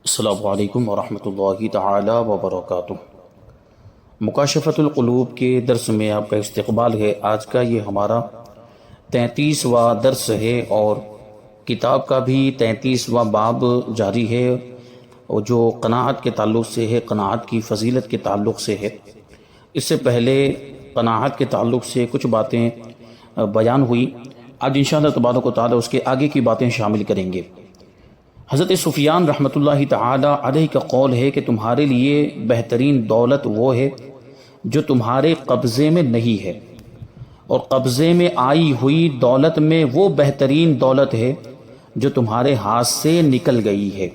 السلام علیکم ورحمۃ اللہ تعالی وبرکاتہ۔ مکاشفۃ القلوب کے درس میں آپ کا استقبال ہے۔ آج کا یہ ہمارا 33واں درس ہے اور کتاب کا بھی 33واں باب جاری ہے، اور جو قناعت کے تعلق سے ہے، قناعت کی فضیلت کے تعلق سے ہے۔ اس سے پہلے قناعت کے تعلق سے کچھ باتیں بیان ہوئی، آج انشاءاللہ تبارک و تعالی اس کے آگے کی باتیں شامل کریں گے۔ حضرت سفیان رحمۃ اللہ تعالی علیہ کا قول ہے کہ تمہارے لیے بہترین دولت وہ ہے جو تمہارے قبضے میں نہیں ہے، اور قبضے میں آئی ہوئی دولت میں وہ بہترین دولت ہے جو تمہارے ہاتھ سے نکل گئی ہے۔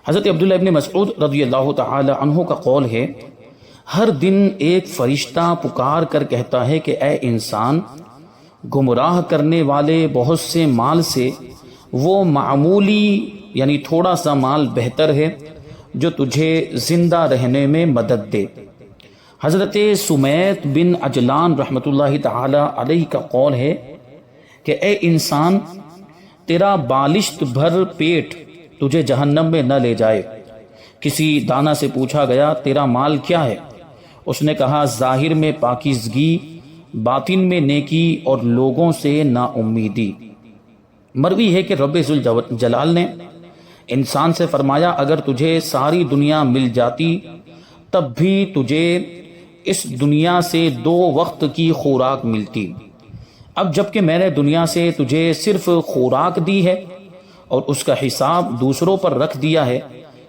حضرت عبداللہ ابن مسعود رضی اللہ تعالی عنہ کا قول ہے، ہر دن ایک فرشتہ پکار کر کہتا ہے کہ اے انسان، گمراہ کرنے والے بہت سے مال سے وہ معمولی یعنی تھوڑا سا مال بہتر ہے جو تجھے زندہ رہنے میں مدد دے۔ حضرت سمیت بن عجلان رحمۃ اللہ تعالی علیہ کا قول ہے کہ اے انسان، تیرا بالشت بھر پیٹ تجھے جہنم میں نہ لے جائے۔ کسی دانا سے پوچھا گیا تیرا مال کیا ہے؟ اس نے کہا ظاہر میں پاکیزگی، باطن میں نیکی اور لوگوں سے نا امیدی۔ مروی ہے کہ رب ذوالجلال نے انسان سے فرمایا اگر تجھے ساری دنیا مل جاتی تب بھی تجھے اس دنیا سے 2 وقت کی خوراک ملتی، اب جب کہ میں نے دنیا سے تجھے صرف خوراک دی ہے اور اس کا حساب دوسروں پر رکھ دیا ہے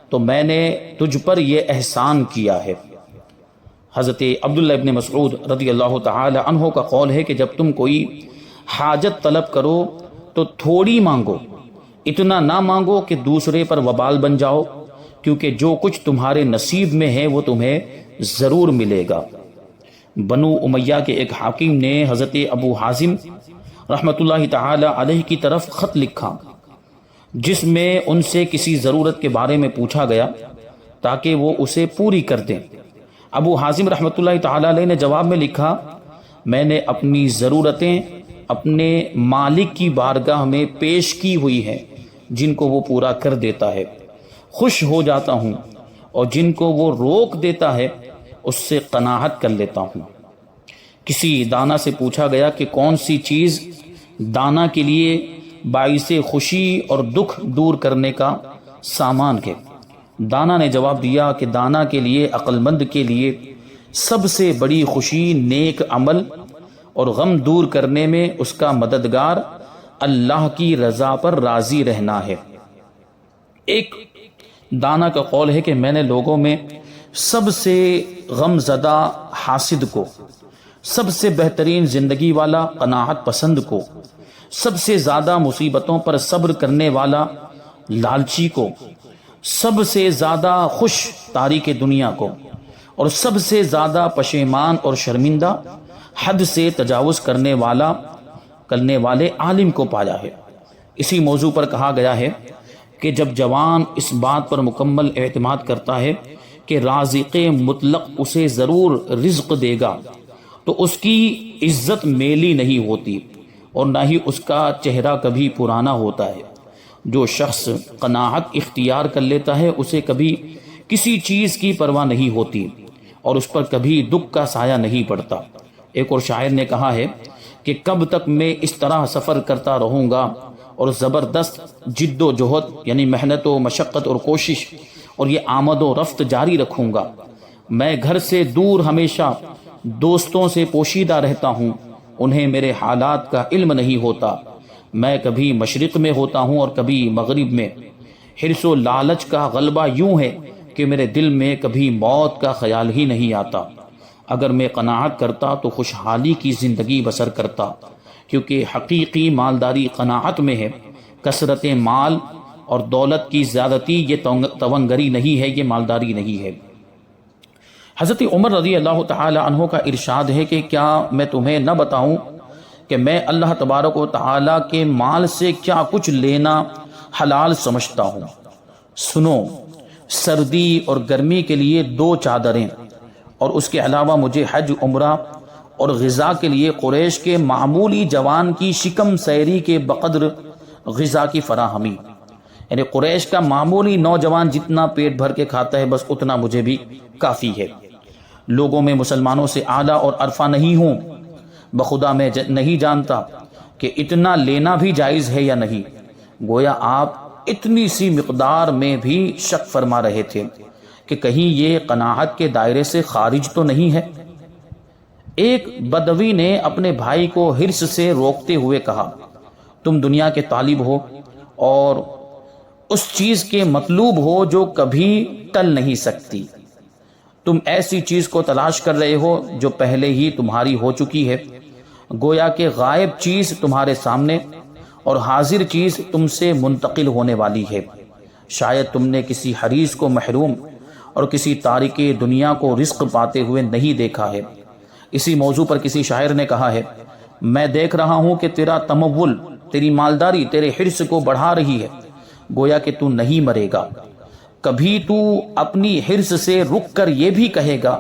تو میں نے تجھ پر یہ احسان کیا ہے۔ حضرت عبداللہ ابن مسعود رضی اللہ تعالی عنہ کا قول ہے کہ جب تم کوئی حاجت طلب کرو تو تھوڑی مانگو، اتنا نہ مانگو کہ دوسرے پر وبال بن جاؤ، کیونکہ جو کچھ تمہارے نصیب میں ہے وہ تمہیں ضرور ملے گا۔ بنو امیہ کے ایک حاکم نے حضرت ابو حازم رحمۃ اللہ تعالی علیہ کی طرف خط لکھا جس میں ان سے کسی ضرورت کے بارے میں پوچھا گیا تاکہ وہ اسے پوری کر دیں۔ ابو حازم رحمۃ اللہ تعالی علیہ نے جواب میں لکھا، میں نے اپنی ضرورتیں اپنے مالک کی بارگاہ میں پیش کی ہوئی ہیں، جن کو وہ پورا کر دیتا ہے خوش ہو جاتا ہوں، اور جن کو وہ روک دیتا ہے اس سے قناعت کر لیتا ہوں۔ کسی دانا سے پوچھا گیا کہ کون سی چیز دانا کے لیے باعث خوشی اور دکھ دور کرنے کا سامان ہے؟ دانا نے جواب دیا کہ دانا کے لیے، عقل مند کے لیے سب سے بڑی خوشی نیک عمل اور غم دور کرنے میں اس کا مددگار اللہ کی رضا پر راضی رہنا ہے۔ ایک دانا کا قول ہے کہ میں نے لوگوں میں سب سے غم زدہ حاسد کو، سب سے بہترین زندگی والا قناعت پسند کو، سب سے زیادہ مصیبتوں پر صبر کرنے والا لالچی کو، سب سے زیادہ خوش تاریک دنیا کو، اور سب سے زیادہ پشیمان اور شرمندہ حد سے تجاوز کرنے والے عالم کو پایا ہے۔ اسی موضوع پر کہا گیا ہے کہ جب جوان اس بات پر مکمل اعتماد کرتا ہے کہ رازق مطلق اسے ضرور رزق دے گا تو اس کی عزت میلی نہیں ہوتی اور نہ ہی اس کا چہرہ کبھی پرانا ہوتا ہے۔ جو شخص قناعت اختیار کر لیتا ہے اسے کبھی کسی چیز کی پرواہ نہیں ہوتی اور اس پر کبھی دکھ کا سایہ نہیں پڑتا۔ ایک اور شاعر نے کہا ہے کہ کب تک میں اس طرح سفر کرتا رہوں گا اور زبردست جد و جہد یعنی محنت و مشقت اور کوشش اور یہ آمد و رفت جاری رکھوں گا۔ میں گھر سے دور ہمیشہ دوستوں سے پوشیدہ رہتا ہوں، انہیں میرے حالات کا علم نہیں ہوتا۔ میں کبھی مشرق میں ہوتا ہوں اور کبھی مغرب میں۔ حرص و لالچ کا غلبہ یوں ہے کہ میرے دل میں کبھی موت کا خیال ہی نہیں آتا۔ اگر میں قناعت کرتا تو خوشحالی کی زندگی بسر کرتا، کیونکہ حقیقی مالداری قناعت میں ہے۔ کثرت مال اور دولت کی زیادتی یہ تونگری نہیں ہے، یہ مالداری نہیں ہے۔ حضرت عمر رضی اللہ تعالی عنہ کا ارشاد ہے کہ کیا میں تمہیں نہ بتاؤں کہ میں اللہ تبارک و تعالی کے مال سے کیا کچھ لینا حلال سمجھتا ہوں؟ سنو، سردی اور گرمی کے لیے 2 چادریں، اور اس کے علاوہ مجھے حج، عمرہ اور غذا کے لیے قریش کے معمولی جوان کی شکم سیری کے بقدر غذا کی فراہمی۔ یعنی قریش کا معمولی نوجوان جتنا پیٹ بھر کے کھاتا ہے بس اتنا مجھے بھی کافی ہے، لوگوں میں مسلمانوں سے اعلیٰ اور عرفہ نہیں ہوں، بخدا میں نہیں جانتا کہ اتنا لینا بھی جائز ہے یا نہیں۔ گویا آپ اتنی سی مقدار میں بھی شک فرما رہے تھے کہ کہیں یہ قناعت کے دائرے سے خارج تو نہیں ہے۔ ایک بدوی نے اپنے بھائی کو حرص سے روکتے ہوئے کہا، تم دنیا کے طالب ہو اور اس چیز کے مطلوب ہو جو کبھی ٹل نہیں سکتی، تم ایسی چیز کو تلاش کر رہے ہو جو پہلے ہی تمہاری ہو چکی ہے، گویا کہ غائب چیز تمہارے سامنے اور حاضر چیز تم سے منتقل ہونے والی ہے، شاید تم نے کسی حریص کو محروم اور کسی تارک دنیا کو رزق پاتے ہوئے نہیں دیکھا ہے۔ اسی موضوع پر کسی شاعر نے کہا ہے، میں دیکھ رہا ہوں کہ تیرا تمول، تیری مالداری تیرے حرص کو بڑھا رہی ہے، گویا کہ تو نہیں مرے گا، کبھی تو اپنی حرص سے رک کر یہ بھی کہے گا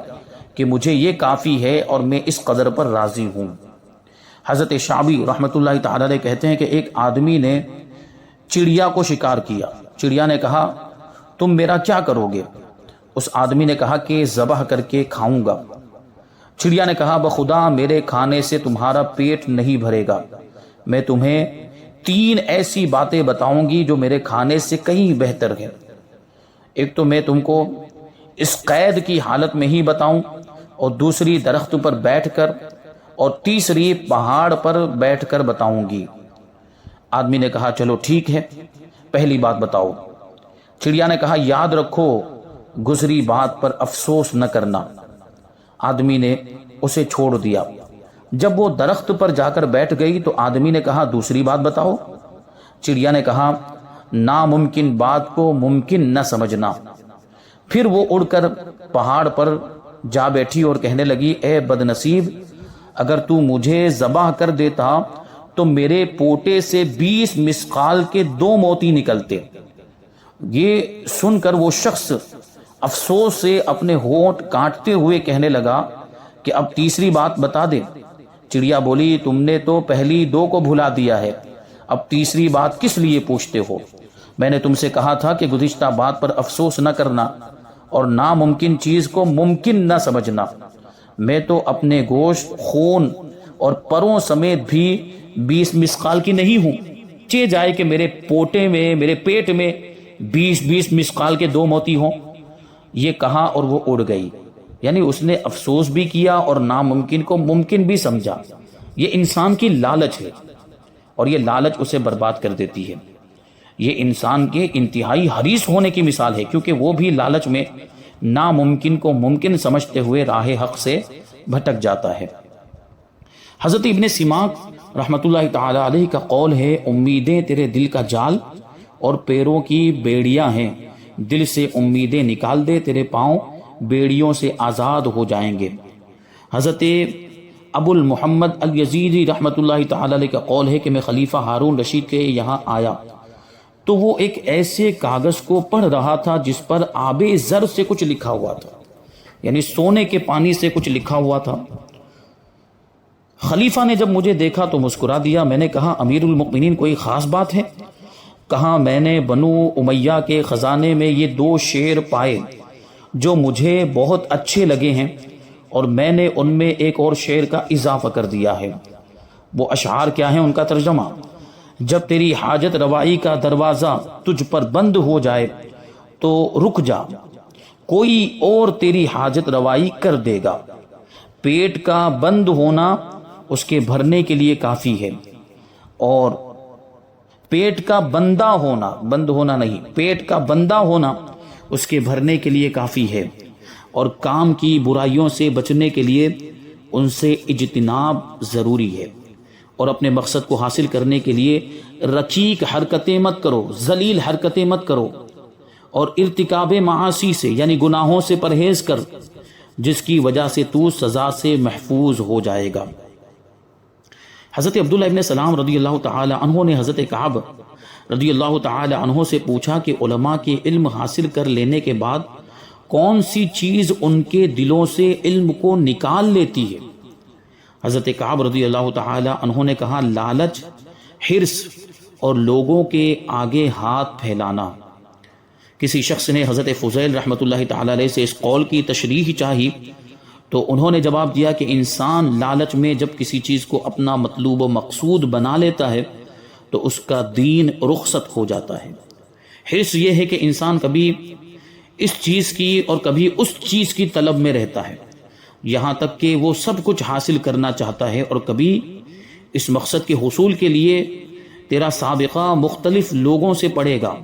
کہ مجھے یہ کافی ہے اور میں اس قدر پر راضی ہوں۔ حضرت شعبی رحمۃ اللہ تعالی علیہ کہتے ہیں کہ ایک آدمی نے چڑیا کو شکار کیا، چڑیا نے کہا تم میرا کیا کرو گے؟ اس آدمی نے کہا کہ ذبح کر کے کھاؤں گا۔ چڑیا نے کہا بخدا میرے کھانے سے تمہارا پیٹ نہیں بھرے گا، میں تمہیں 3 ایسی باتیں بتاؤں گی جو میرے کھانے سے کہیں بہتر ہے، ایک تو میں تم کو اس قید کی حالت میں ہی بتاؤں، اور دوسری درخت پر بیٹھ کر، اور تیسری پہاڑ پر بیٹھ کر بتاؤں گی۔ آدمی نے کہا چلو ٹھیک ہے، پہلی بات بتاؤ۔ چڑیا نے کہا یاد رکھو گزری بات پر افسوس نہ کرنا۔ آدمی نے اسے چھوڑ دیا۔ جب وہ درخت پر جا کر بیٹھ گئی تو آدمی نے کہا دوسری بات بتاؤ۔ چڑیا نے کہا ناممکن بات کو ممکن نہ سمجھنا۔ پھر وہ اڑ کر پہاڑ پر جا بیٹھی اور کہنے لگی اے بدنصیب، اگر تو مجھے ذبح کر دیتا تو میرے پوٹے سے 20 مسقال کے 2 موتی نکلتے۔ یہ سن کر وہ شخص افسوس سے اپنے ہونٹ کاٹتے ہوئے کہنے لگا کہ اب تیسری بات بتا دے۔ چڑیا بولی تم نے تو پہلی 2 کو بھلا دیا ہے، اب تیسری بات کس لیے پوچھتے ہو؟ میں نے تم سے کہا تھا کہ گزشتہ بات پر افسوس نہ کرنا اور ناممکن چیز کو ممکن نہ سمجھنا۔ میں تو اپنے گوشت، خون اور پروں سمیت بھی 20 مسقال کی نہیں ہوں، چہ جائے کہ میرے پوٹے میں، میرے پیٹ میں 20 مسقال کے 2 موتی ہوں۔ یہ کہا اور وہ اڑ گئی۔ یعنی اس نے افسوس بھی کیا اور ناممکن کو ممکن بھی سمجھا۔ یہ انسان کی لالچ ہے اور یہ لالچ اسے برباد کر دیتی ہے۔ یہ انسان کے انتہائی حریص ہونے کی مثال ہے، کیونکہ وہ بھی لالچ میں ناممکن کو ممکن سمجھتے ہوئے راہ حق سے بھٹک جاتا ہے۔ حضرت ابن سماک رحمۃ اللہ تعالی علیہ کا قول ہے امیدیں تیرے دل کا جال اور پیروں کی بیڑیاں ہیں، دل سے امیدیں نکال دے تیرے پاؤں بیڑیوں سے آزاد ہو جائیں گے۔ حضرت ابو المحمد الیزیدی رحمۃ اللہ تعالی علیہ کا قول ہے کہ میں خلیفہ ہارون رشید کے یہاں آیا تو وہ ایک ایسے کاغذ کو پڑھ رہا تھا جس پر آب زر سے کچھ لکھا ہوا تھا، یعنی سونے کے پانی سے کچھ لکھا ہوا تھا۔ خلیفہ نے جب مجھے دیکھا تو مسکرا دیا۔ میں نے کہا امیر المؤمنین کوئی خاص بات ہے؟ کہا میں نے بنو امیہ کے خزانے میں یہ 2 شعر پائے جو مجھے بہت اچھے لگے ہیں، اور میں نے ان میں ایک اور شعر کا اضافہ کر دیا ہے۔ وہ اشعار کیا ہیں؟ ان کا ترجمہ: جب تیری حاجت روائی کا دروازہ تجھ پر بند ہو جائے تو رک جا، کوئی اور تیری حاجت روائی کر دے گا۔ پیٹ کا بند ہونا اس کے بھرنے کے لیے کافی ہے، اور پیٹ کا بندہ ہونا، بند ہونا نہیں، پیٹ کا بندہ ہونا اس کے بھرنے کے لیے کافی ہے، اور کام کی برائیوں سے بچنے کے لیے ان سے اجتناب ضروری ہے، اور اپنے مقصد کو حاصل کرنے کے لیے رقیق حرکتیں مت کرو، ذلیل حرکتیں مت کرو، اور ارتکاب معاصی سے یعنی گناہوں سے پرہیز کر، جس کی وجہ سے تو سزا سے محفوظ ہو جائے گا۔ حضرت عبداللہ ابن سلام رضی اللہ تعالی عنہ نے حضرت کعب رضی اللہ تعالی عنہ سے پوچھا کہ علماء کے علم حاصل کر لینے کے بعد کون سی چیز ان کے دلوں سے علم کو نکال لیتی ہے؟ حضرت کعب رضی اللہ تعالی عنہ نے کہا لالچ، حرص اور لوگوں کے آگے ہاتھ پھیلانا۔ کسی شخص نے حضرت فضیل رحمۃ اللہ تعالی علیہ سے اس قول کی تشریح چاہی تو انہوں نے جواب دیا کہ انسان لالچ میں جب کسی چیز کو اپنا مطلوب و مقصود بنا لیتا ہے تو اس کا دین رخصت ہو جاتا ہے۔ حرص یہ ہے کہ انسان کبھی اس چیز کی اور کبھی اس چیز کی طلب میں رہتا ہے، یہاں تک کہ وہ سب کچھ حاصل کرنا چاہتا ہے، اور کبھی اس مقصد کے حصول کے لیے تیرا سابقہ مختلف لوگوں سے پڑے گا۔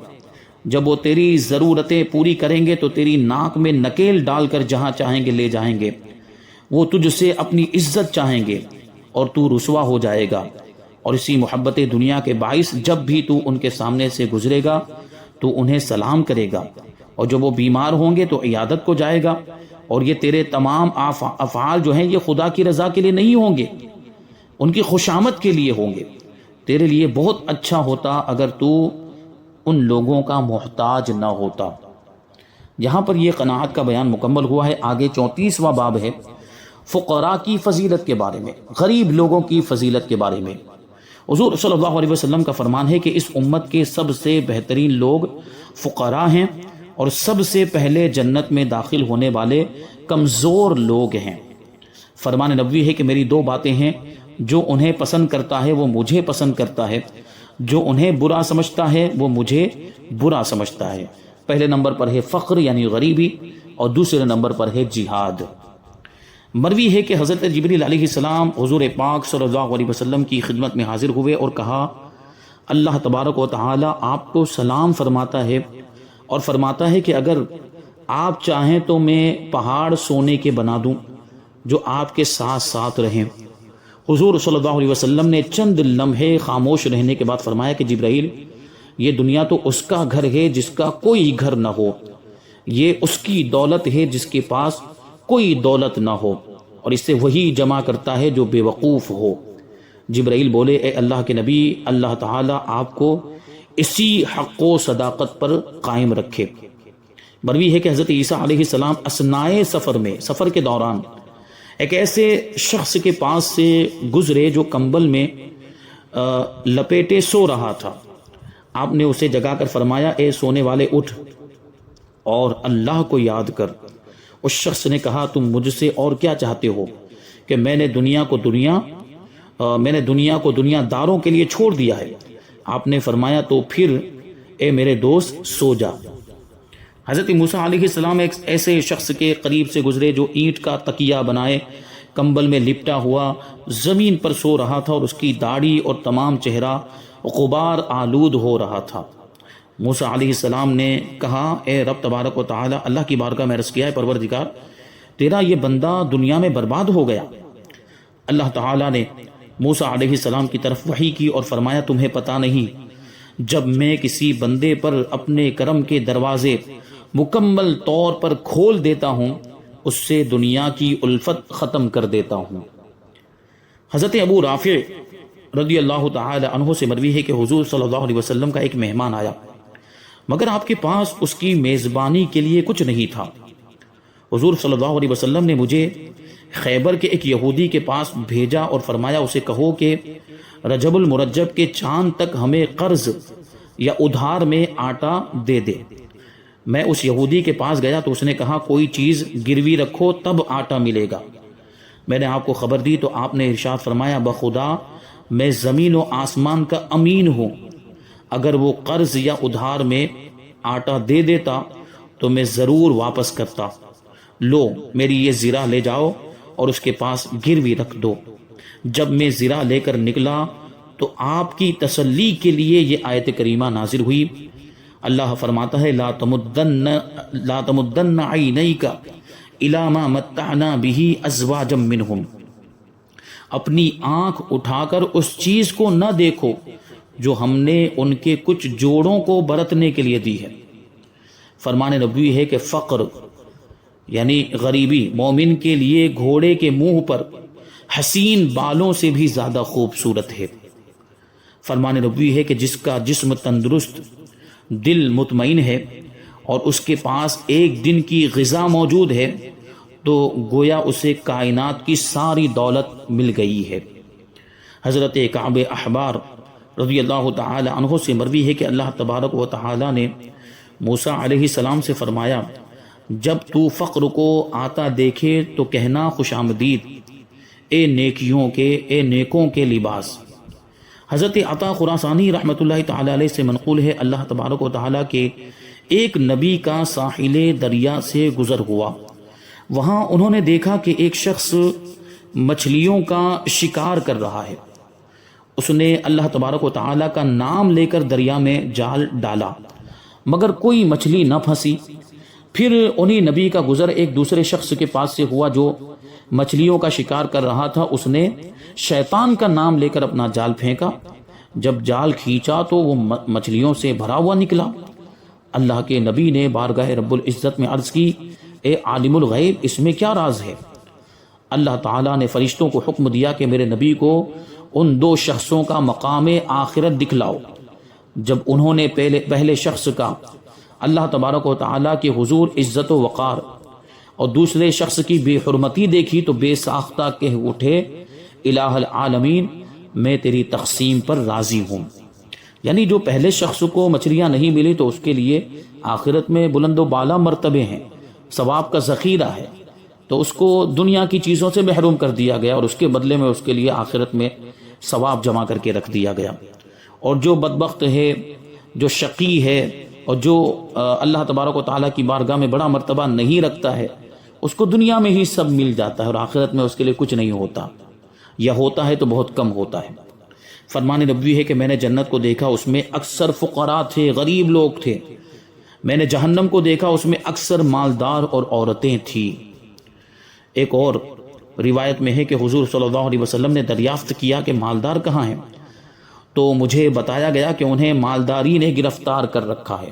جب وہ تیری ضرورتیں پوری کریں گے تو تیری ناک میں نکیل ڈال کر جہاں چاہیں گے لے جائیں گے۔ وہ تجھ سے اپنی عزت چاہیں گے اور تو رسوا ہو جائے گا، اور اسی محبت دنیا کے باعث جب بھی تو ان کے سامنے سے گزرے گا تو انہیں سلام کرے گا، اور جب وہ بیمار ہوں گے تو عیادت کو جائے گا، اور یہ تیرے تمام افعال جو ہیں یہ خدا کی رضا کے لیے نہیں ہوں گے، ان کی خوشامد کے لیے ہوں گے۔ تیرے لیے بہت اچھا ہوتا اگر تو ان لوگوں کا محتاج نہ ہوتا۔ یہاں پر یہ قناعت کا بیان مکمل ہوا ہے۔ آگے 34واں باب ہے فقراء کی فضیلت کے بارے میں، غریب لوگوں کی فضیلت کے بارے میں۔ حضور صلی اللہ علیہ وسلم کا فرمان ہے کہ اس امت کے سب سے بہترین لوگ فقراء ہیں، اور سب سے پہلے جنت میں داخل ہونے والے کمزور لوگ ہیں۔ فرمان نبوی ہے کہ میری دو باتیں ہیں، جو انہیں پسند کرتا ہے وہ مجھے پسند کرتا ہے، جو انہیں برا سمجھتا ہے وہ مجھے برا سمجھتا ہے۔ پہلے نمبر پر ہے فقر یعنی غریبی، اور دوسرے نمبر پر ہے جہاد۔ مروی ہے کہ حضرت جبریل علیہ السلام حضور پاک صلی اللہ علیہ وسلم کی خدمت میں حاضر ہوئے اور کہا، اللہ تبارک و تعالی آپ کو سلام فرماتا ہے اور فرماتا ہے کہ اگر آپ چاہیں تو میں پہاڑ سونے کے بنا دوں جو آپ کے ساتھ ساتھ رہیں۔ حضور صلی اللہ علیہ وسلم نے چند لمحے خاموش رہنے کے بعد فرمایا کہ جبرائیل، یہ دنیا تو اس کا گھر ہے جس کا کوئی گھر نہ ہو، یہ اس کی دولت ہے جس کے پاس کوئی دولت نہ ہو، اور اس سے وہی جمع کرتا ہے جو بے وقوف ہو۔ جبرائیل بولے، اے اللہ کے نبی، اللہ تعالیٰ آپ کو اسی حق و صداقت پر قائم رکھے۔ مروی ہے کہ حضرت عیسیٰ علیہ السلام اثنائے سفر کے دوران ایک ایسے شخص کے پاس سے گزرے جو کمبل میں لپیٹے سو رہا تھا۔ آپ نے اسے جگا کر فرمایا، اے سونے والے اٹھ اور اللہ کو یاد کر۔ اس شخص نے کہا، تم مجھ سے اور کیا چاہتے ہو کہ میں نے دنیا کو دنیا داروں کے لیے چھوڑ دیا ہے۔ آپ نے فرمایا، تو پھر اے میرے دوست سو جا۔ حضرت موسیٰ علیہ السلام ایک ایسے شخص کے قریب سے گزرے جو اینٹ کا تکیہ بنائے کمبل میں لپٹا ہوا زمین پر سو رہا تھا، اور اس کی داڑھی اور تمام چہرہ غبار آلود ہو رہا تھا۔ موسیٰ علیہ السلام نے کہا، اے رب تبارک و تعالی، اللہ کی بارگاہ میں عرض کیا ہے، پروردگار تیرا یہ بندہ دنیا میں برباد ہو گیا۔ اللہ تعالی نے موسیٰ علیہ السلام کی طرف وحی کی اور فرمایا، تمہیں پتہ نہیں، جب میں کسی بندے پر اپنے کرم کے دروازے مکمل طور پر کھول دیتا ہوں اس سے دنیا کی الفت ختم کر دیتا ہوں۔ حضرت ابو رافع رضی اللہ تعالی عنہ سے مروی ہے کہ حضور صلی اللہ علیہ وسلم کا ایک مہمان آیا، مگر آپ کے پاس اس کی میزبانی کے لیے کچھ نہیں تھا۔ حضور صلی اللہ علیہ وسلم نے مجھے خیبر کے ایک یہودی کے پاس بھیجا اور فرمایا، اسے کہو کہ رجب المرجب کے چاند تک ہمیں قرض یا ادھار میں آٹا دے دے۔ میں اس یہودی کے پاس گیا تو اس نے کہا، کوئی چیز گروی رکھو تب آٹا ملے گا۔ میں نے آپ کو خبر دی تو آپ نے ارشاد فرمایا، بخدا میں زمین و آسمان کا امین ہوں، اگر وہ قرض یا ادھار میں آٹا دے دیتا تو میں ضرور واپس کرتا۔ لو میری یہ زرہ لے جاؤ اور اس کے پاس گروی رکھ دو۔ جب میں زرہ لے کر نکلا تو آپ کی تسلی کے لیے یہ آیت کریمہ نازل ہوئی۔ اللہ فرماتا ہے، لا تمدن عینیک الی ما متعنا بہ ازواجا منہم، اپنی آنکھ اٹھا کر اس چیز کو نہ دیکھو جو ہم نے ان کے کچھ جوڑوں کو برتنے کے لیے دی ہے۔ فرمان نبوی ہے کہ فقر یعنی غریبی مومن کے لیے گھوڑے کے منہ پر حسین بالوں سے بھی زیادہ خوبصورت ہے۔ فرمان نبوی ہے کہ جس کا جسم تندرست، دل مطمئن ہے اور اس کے پاس ایک دن کی غذا موجود ہے تو گویا اسے کائنات کی ساری دولت مل گئی ہے۔ حضرت کعب احبار رضی اللہ تعالی عنہ سے مروی ہے کہ اللہ تبارک و تعالی نے موسیٰ علیہ السلام سے فرمایا، جب تو فقر کو آتا دیکھے تو کہنا خوش آمدید، اے نیکیوں کے، اے نیکوں کے لباس۔ حضرت عطا خراسانی رحمۃ اللہ تعالی علیہ سے منقول ہے، اللہ تبارک و تعالی کے ایک نبی کا ساحل دریا سے گزر ہوا، وہاں انہوں نے دیکھا کہ ایک شخص مچھلیوں کا شکار کر رہا ہے۔ اس نے اللہ تبارک و تعالی کا نام لے کر دریا میں جال ڈالا مگر کوئی مچھلی نہ پھنسی۔ پھر انہی نبی کا گزر ایک دوسرے شخص کے پاس سے ہوا جو مچھلیوں کا شکار کر رہا تھا۔ اس نے شیطان کا نام لے کر اپنا جال پھینکا، جب جال کھینچا تو وہ مچھلیوں سے بھرا ہوا نکلا۔ اللہ کے نبی نے بارگاہ رب العزت میں عرض کی، اے عالم الغیب، اس میں کیا راز ہے؟ اللہ تعالیٰ نے فرشتوں کو حکم دیا کہ میرے نبی کو ان دو شخصوں کا مقام آخرت دکھلاؤ۔ جب انہوں نے پہلے شخص کا اللہ تبارک و تعالیٰ کے حضور عزت و وقار اور دوسرے شخص کی بے حرمتی دیکھی تو بے ساختہ کہہ اٹھے، الہ العالمین، میں تیری تقسیم پر راضی ہوں۔ یعنی جو پہلے شخص کو مچھلیاں نہیں ملی تو اس کے لیے آخرت میں بلند و بالا مرتبے ہیں، ثواب کا ذخیرہ ہے، تو اس کو دنیا کی چیزوں سے محروم کر دیا گیا اور اس کے بدلے میں اس کے لیے آخرت میں ثواب جمع کر کے رکھ دیا گیا۔ اور جو بدبخت ہے، جو شقی ہے اور جو اللہ تبارک و تعالیٰ کی بارگاہ میں بڑا مرتبہ نہیں رکھتا ہے، اس کو دنیا میں ہی سب مل جاتا ہے اور آخرت میں اس کے لیے کچھ نہیں ہوتا، یا ہوتا ہے تو بہت کم ہوتا ہے۔ فرمان نبوی ہے کہ میں نے جنت کو دیکھا، اس میں اکثر فقراء تھے، غریب لوگ تھے۔ میں نے جہنم کو دیکھا، اس میں اکثر مالدار اور عورتیں تھیں۔ ایک اور روایت میں ہے کہ حضور صلی اللہ علیہ وسلم نے دریافت کیا کہ مالدار کہاں ہیں؟ تو مجھے بتایا گیا کہ انہیں مالداری نے گرفتار کر رکھا ہے،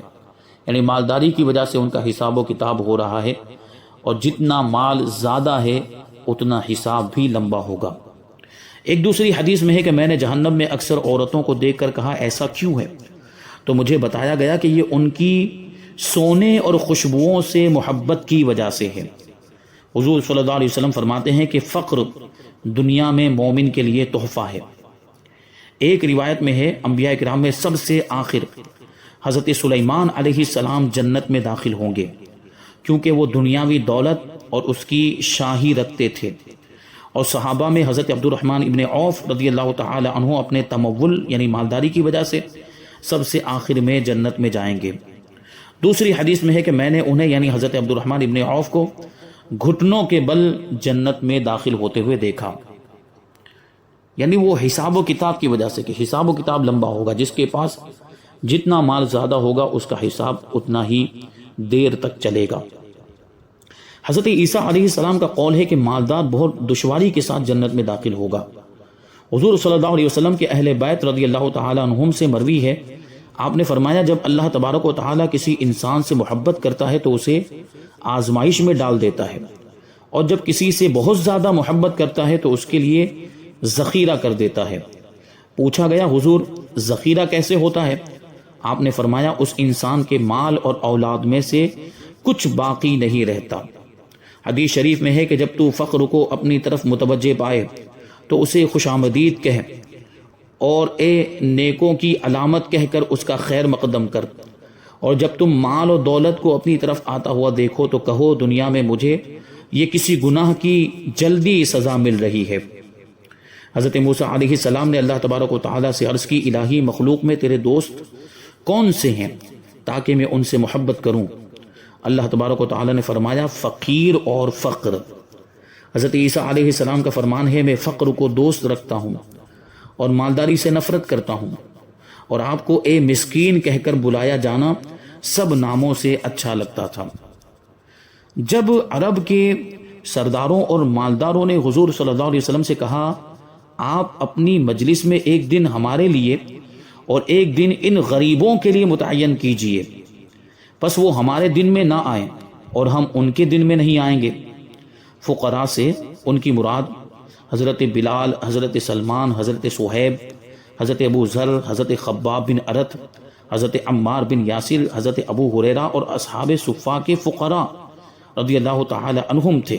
یعنی مالداری کی وجہ سے ان کا حساب و کتاب ہو رہا ہے، اور جتنا مال زیادہ ہے اتنا حساب بھی لمبا ہوگا۔ ایک دوسری حدیث میں ہے کہ میں نے جہنم میں اکثر عورتوں کو دیکھ کر کہا، ایسا کیوں ہے؟ تو مجھے بتایا گیا کہ یہ ان کی سونے اور خوشبوؤں سے محبت کی وجہ سے ہے۔ حضور صلی اللہ علیہ وسلم فرماتے ہیں کہ فقر دنیا میں مومن کے لیے تحفہ ہے۔ ایک روایت میں ہے انبیاء کرام میں سب سے آخر حضرت سلیمان علیہ السلام جنت میں داخل ہوں گے، کیونکہ وہ دنیاوی دولت اور اس کی شاہی رکھتے تھے، اور صحابہ میں حضرت عبد الرحمن ابن عوف رضی اللہ تعالی عنہ اپنے تمول یعنی مالداری کی وجہ سے سب سے آخر میں جنت میں جائیں گے۔ دوسری حدیث میں ہے کہ میں نے انہیں یعنی حضرت عبد الرحمن ابن عوف کو گھٹنوں کے بل جنت میں داخل ہوتے ہوئے دیکھا، یعنی وہ حساب و کتاب کی وجہ سے کہ حساب و کتاب لمبا ہوگا، جس کے پاس جتنا مال زیادہ ہوگا اس کا حساب اتنا ہی دیر تک چلے گا۔ حضرت عیسیٰ علیہ السلام کا قول ہے کہ مالدار بہت دشواری کے ساتھ جنت میں داخل ہوگا۔ حضور صلی اللہ علیہ وسلم کے اہل بیت رضی اللہ تعالی عنہم سے مروی ہے، آپ نے فرمایا جب اللہ تبارک و تعالی کسی انسان سے محبت کرتا ہے تو اسے آزمائش میں ڈال دیتا ہے، اور جب کسی سے بہت زیادہ محبت کرتا ہے تو اس کے لیے ذخیرہ کر دیتا ہے۔ پوچھا گیا حضور ذخیرہ کیسے ہوتا ہے؟ آپ نے فرمایا اس انسان کے مال اور اولاد میں سے کچھ باقی نہیں رہتا۔ حدیث شریف میں ہے کہ جب تو فقر کو اپنی طرف متوجہ پائے تو اسے خوش آمدید کہہ، اور اے نیکوں کی علامت کہہ کر اس کا خیر مقدم کر، اور جب تم مال و دولت کو اپنی طرف آتا ہوا دیکھو تو کہو دنیا میں مجھے یہ کسی گناہ کی جلدی سزا مل رہی ہے۔ حضرت موسیٰ علیہ السلام نے اللہ تبارک و تعالیٰ سے عرض کی، الہی مخلوق میں تیرے دوست کون سے ہیں تاکہ میں ان سے محبت کروں؟ اللہ تبارک و تعالیٰ نے فرمایا فقیر اور فقر۔ حضرت عیسیٰ علیہ السلام کا فرمان ہے میں فقر کو دوست رکھتا ہوں اور مالداری سے نفرت کرتا ہوں، اور آپ کو اے مسکین کہہ کر بلایا جانا سب ناموں سے اچھا لگتا تھا۔ جب عرب کے سرداروں اور مالداروں نے حضور صلی اللہ علیہ وسلم سے کہا آپ اپنی مجلس میں ایک دن ہمارے لیے اور ایک دن ان غریبوں کے لیے متعین کیجئے، پس وہ ہمارے دن میں نہ آئیں اور ہم ان کے دن میں نہیں آئیں گے۔ فقراء سے ان کی مراد حضرت بلال، حضرت سلمان، حضرت صہیب، حضرت ابو ذر، حضرت خباب بن ارت، حضرت عمار بن یاسر، حضرت ابو ہریرہ اور اصحاب صفا کے فقراء رضی اللہ تعالی عنہم تھے۔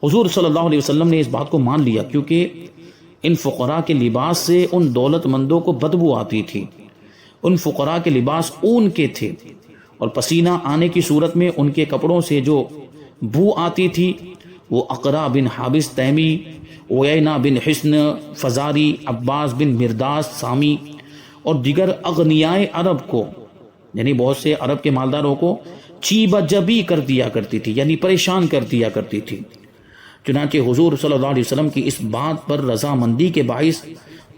حضور صلی اللہ علیہ وسلم نے اس بات کو مان لیا کیونکہ ان فقراء کے لباس سے ان دولت مندوں کو بدبو آتی تھی۔ ان فقراء کے لباس اون کے تھے اور پسینہ آنے کی صورت میں ان کے کپڑوں سے جو بو آتی تھی وہ اقرا بن حابس تیمی، عیینہ بن حسن فزاری، عباس بن مرداس سامی اور دیگر اغنیائے عرب کو، یعنی بہت سے عرب کے مالداروں کو چیبہ جبی کر دیا کرتی تھی، یعنی پریشان کر دیا کرتی تھی۔ چنانچہ حضور صلی اللہ علیہ وسلم کی اس بات پر رضامندی کے باعث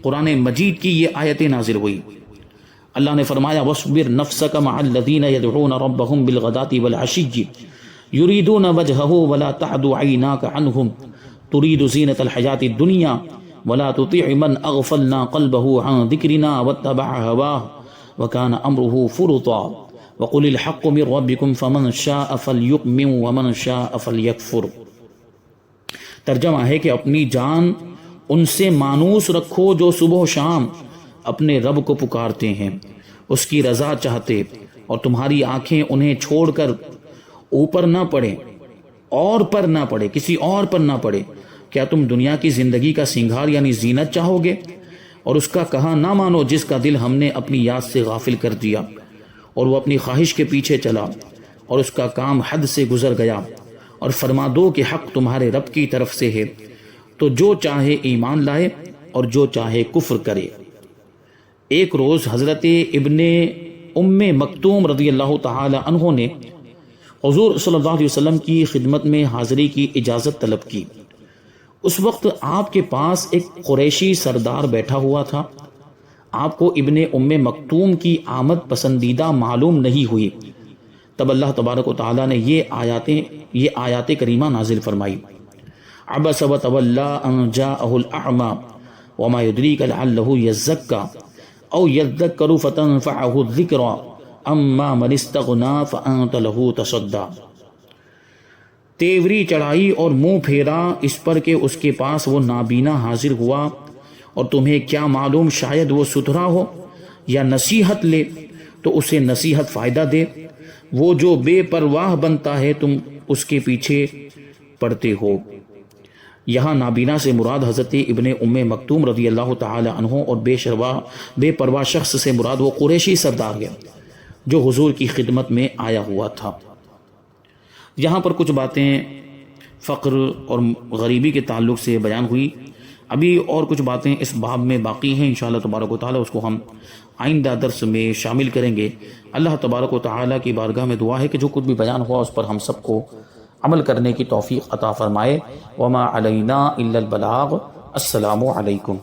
قرآن مجید کی یہ آیتیں نازل ہوئی۔ اللہ نے فرمایا وَاصْبِرْ نَفْسَكَ مَعَ الَّذِينَ يَدْعُونَ رَبَّهُمْ بِالْغَدَاةِ وَالْعَشِيِّ يُرِيدُونَ وَجْهَهُ وَلَا تَعْدُ عَيْنَاكَ عَنْهُمْ تُرِيدُ زِينَةَ الْحَيَاةِ الدُّنْيَا وَلَا تُطِعْ مَنْ أَغْفَلْنَا قَلْبَهُ عَنْ ذِكْرِنَا وَاتَّبَعَ هَوَاهُ وَكَانَ أَمْرُهُ فُرُطًا وَقُلِ الْحَقُّ مِنْ رَبِّكُمْ فَمَنْ شَاءَ فَلْيُؤْمِنْ وَمَنْ شَاءَ فَلْيَكْفُرْ۔ ترجمہ ہے کہ اپنی جان ان سے مانوس رکھو جو صبح و شام اپنے رب کو پکارتے ہیں، اس کی رضا چاہتے، اور تمہاری آنکھیں انہیں چھوڑ کر اوپر نہ پڑے، اور پر نہ پڑے، کسی اور پر نہ پڑے۔ کیا تم دنیا کی زندگی کا سنگھار یعنی زینت چاہو گے، اور اس کا کہا نہ مانو جس کا دل ہم نے اپنی یاد سے غافل کر دیا، اور وہ اپنی خواہش کے پیچھے چلا اور اس کا کام حد سے گزر گیا۔ اور فرما دو کہ حق تمہارے رب کی طرف سے ہے، تو جو چاہے ایمان لائے اور جو چاہے کفر کرے۔ ایک روز حضرت ابن ام مکتوم رضی اللہ تعالی عنہ نے حضور صلی اللہ علیہ وسلم کی خدمت میں حاضری کی اجازت طلب کی۔ اس وقت آپ کے پاس ایک قریشی سردار بیٹھا ہوا تھا۔ آپ کو ابن ام مکتوم کی آمد پسندیدہ معلوم نہیں ہوئی۔ تب اللہ تبارک و تعالیٰ نے یہ آیات کریمہ نازل فرمائی۔ عبس وتولی ان جاءہ الاعمی وما یدریک لعلہ یزکا او یذکر فتنفعہ الذکرى اما من استغنا فانت لہ تصدی۔ تیوری چڑھائی اور منہ پھیرا اس پر کہ اس کے پاس وہ نابینا حاضر ہوا، اور تمہیں کیا معلوم شاید وہ ستھرا ہو یا نصیحت لے تو اسے نصیحت فائدہ دے۔ وہ جو بے پرواہ بنتا ہے تم اس کے پیچھے پڑتے ہو۔ یہاں نابینا سے مراد حضرت ابن ام مکتوم رضی اللہ تعالی عنہ اور بے پرواہ شخص سے مراد وہ قریشی سردار ہے جو حضور کی خدمت میں آیا ہوا تھا۔ یہاں پر کچھ باتیں فقر اور غریبی کے تعلق سے بیان ہوئی۔ ابھی اور کچھ باتیں اس باب میں باقی ہیں، انشاءاللہ تبارک و تعالی اس کو ہم آئندہ درس میں شامل کریں گے۔ اللہ تبارک و تعالی کی بارگاہ میں دعا ہے کہ جو کچھ بھی بیان ہوا اس پر ہم سب کو عمل کرنے کی توفیق عطا فرمائے۔ وما علینا الا البلاغ۔ السلام علیکم۔